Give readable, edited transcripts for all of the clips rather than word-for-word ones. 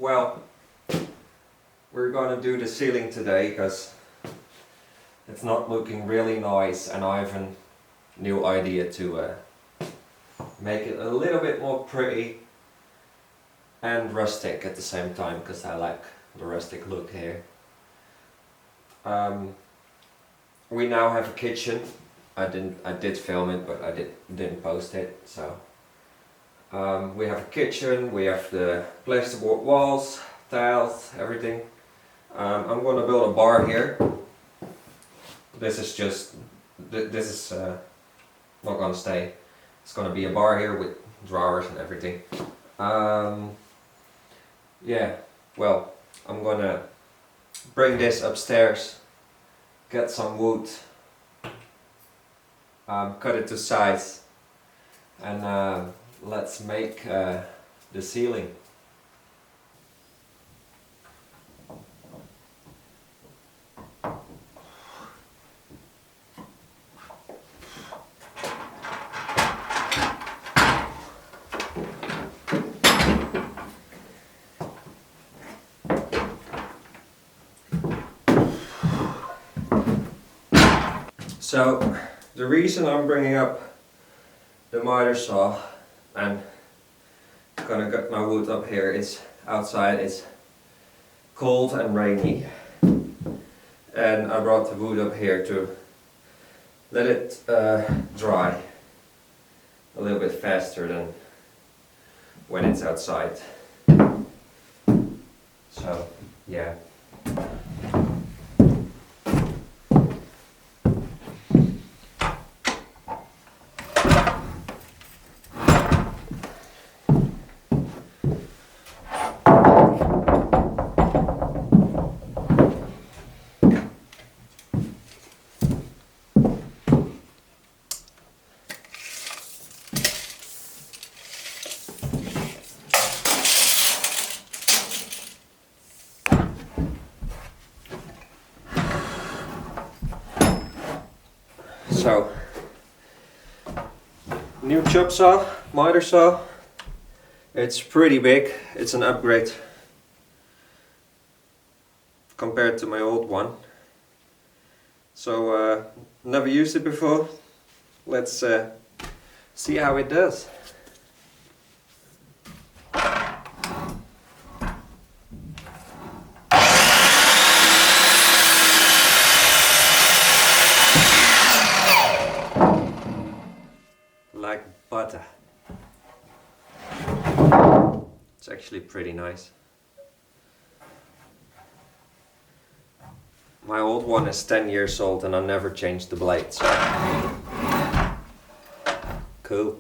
Well, we're gonna do the ceiling today because it's not looking really nice, and I have a new idea to make it a little bit more pretty and rustic at the same time, because I like the rustic look here. We now have a kitchen. I did film it, but I didn't post it. So we have a kitchen. We have the plasterboard walls, tiles, everything. I'm gonna build a bar here. This is not gonna stay. It's gonna be a bar here with drawers and everything. Yeah. Well, I'm gonna bring this upstairs, get some wood, cut it to size, and let's make the ceiling. So the reason I'm bringing up the miter saw and gonna cut my wood up here is outside it's cold and rainy, and I brought the wood up here to let it dry a little bit faster than when it's outside. So yeah. So, new chop saw, miter saw. It's pretty big. It's an upgrade compared to my old one. So, never used it before. Let's see how it does. Like butter. It's actually pretty nice. My old one is 10 years old and I never changed the blade, so cool.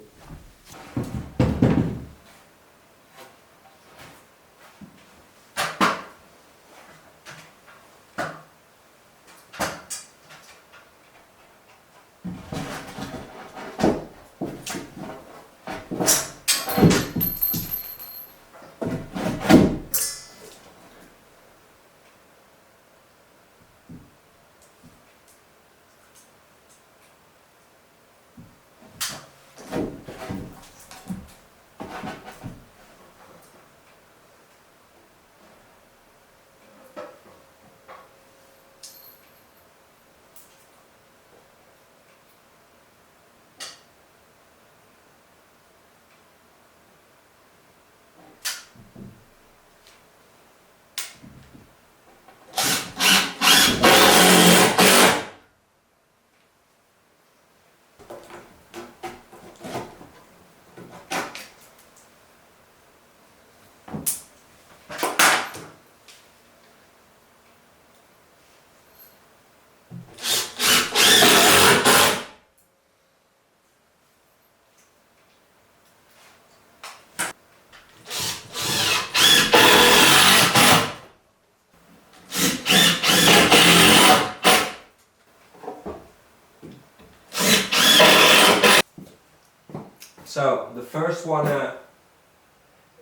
So the first one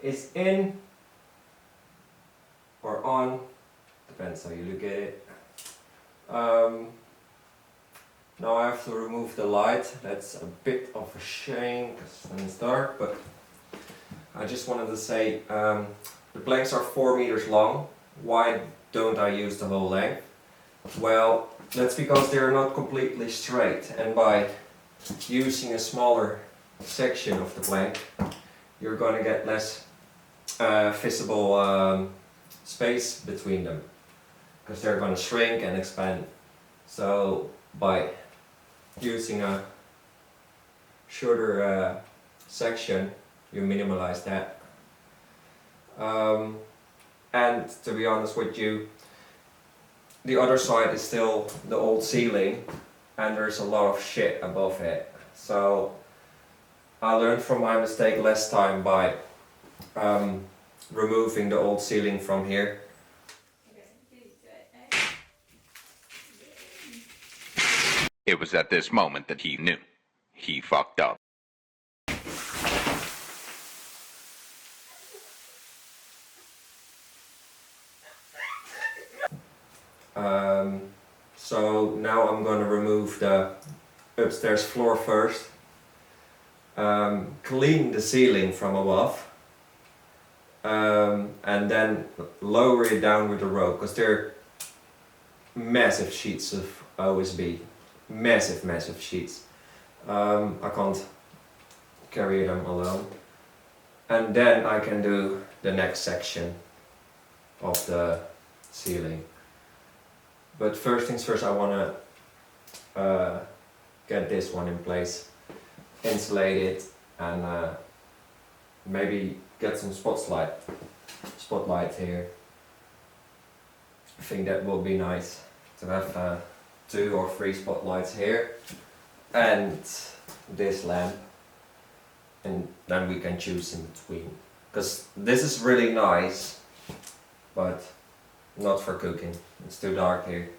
is in or on, depends how you look at it. Now I have to remove the light. That's a bit of a shame because then it's dark, but I just wanted to say The planks are 4 meters long. Why don't I use the whole length? Well, that's because they're not completely straight, and by using a smaller section of the plank, you're gonna get less visible space between them, because they're gonna shrink and expand. So by using a shorter section, you minimize that. And to be honest with you, the other side is still the old ceiling and there's a lot of shit above it. So I learned from my mistake last time by removing the old ceiling from here. It was at this moment that he knew. He fucked up. So now I'm going to remove the upstairs floor first, clean the ceiling from above, and then lower it down with the rope, because they're massive sheets of OSB, massive sheets. I can't carry them alone, and then I can do the next section of the ceiling. But first things first, I want to get this one in place, insulate it, and maybe get some spotlight here. I think that will be nice to have 2 or 3 spotlights here and this lamp, and then we can choose in between, because this is really nice but not for cooking. It's too dark here.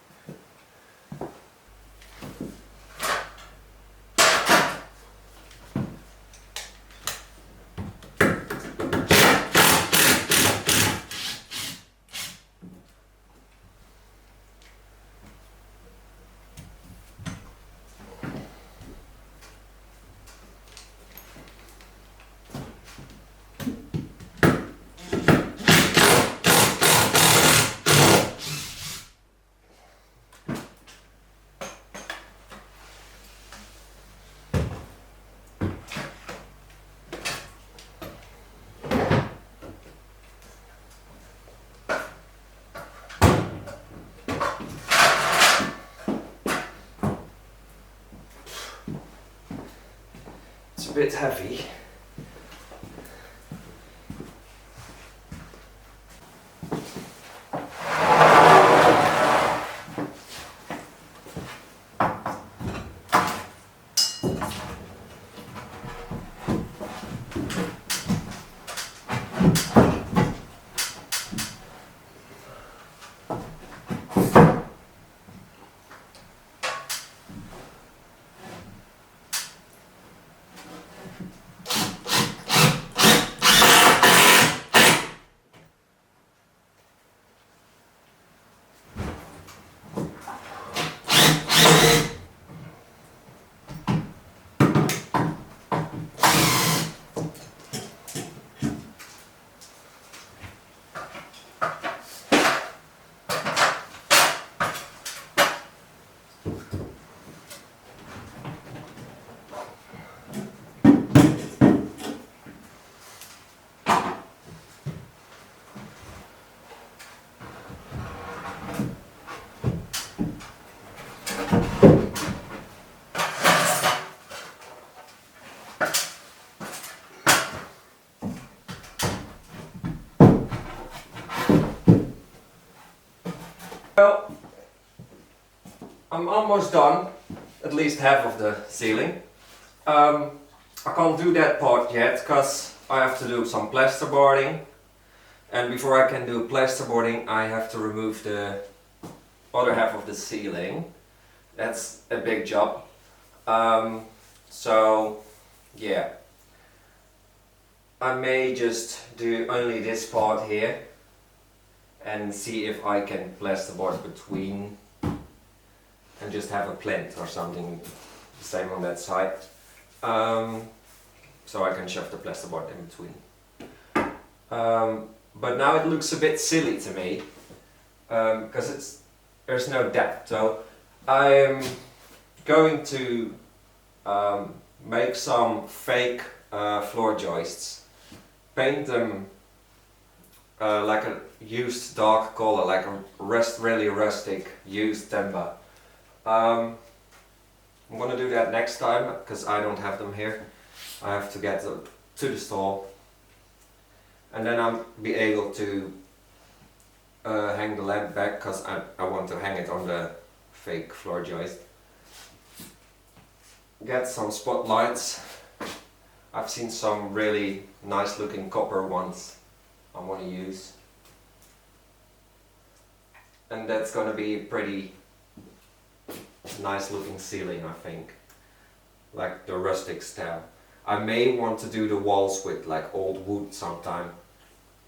It's a bit heavy. Well, I'm almost done, at least half of the ceiling. I can't do that part yet because I have to do some plasterboarding, and before I can do plasterboarding I have to remove the other half of the ceiling. That's a big job. So yeah, I may just do only this part here and see if I can plasterboard between and just have a plinth or something the same on that side, so I can shove the plasterboard in between. but now it looks a bit silly to me because there's no depth. So I'm going to make some fake floor joists, paint them like a used dark color, like a really rustic used timber. I'm gonna do that next time because I don't have them here. I have to get them to the store, and then I'll be able to hang the lamp back because I want to hang it on the fake floor joist. Get some spotlights. I've seen some really nice looking copper ones I want to use, and that's gonna be a pretty nice looking ceiling, I think, like the rustic style. I may want to do the walls with like old wood sometime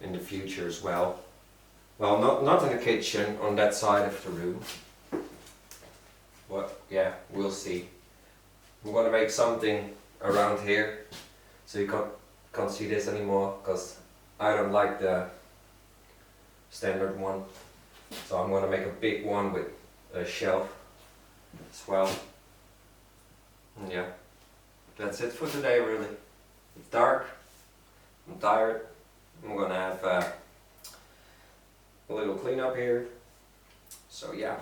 in the future as well. Well, not in the kitchen, on that side of the room. But yeah, we'll see. I'm gonna make something around here so you can't see this anymore because I don't like the standard one. So I'm gonna make a big one with a shelf as well. And yeah, that's it for today really. It's dark, I'm tired. I'm gonna have a little cleanup here. So yeah.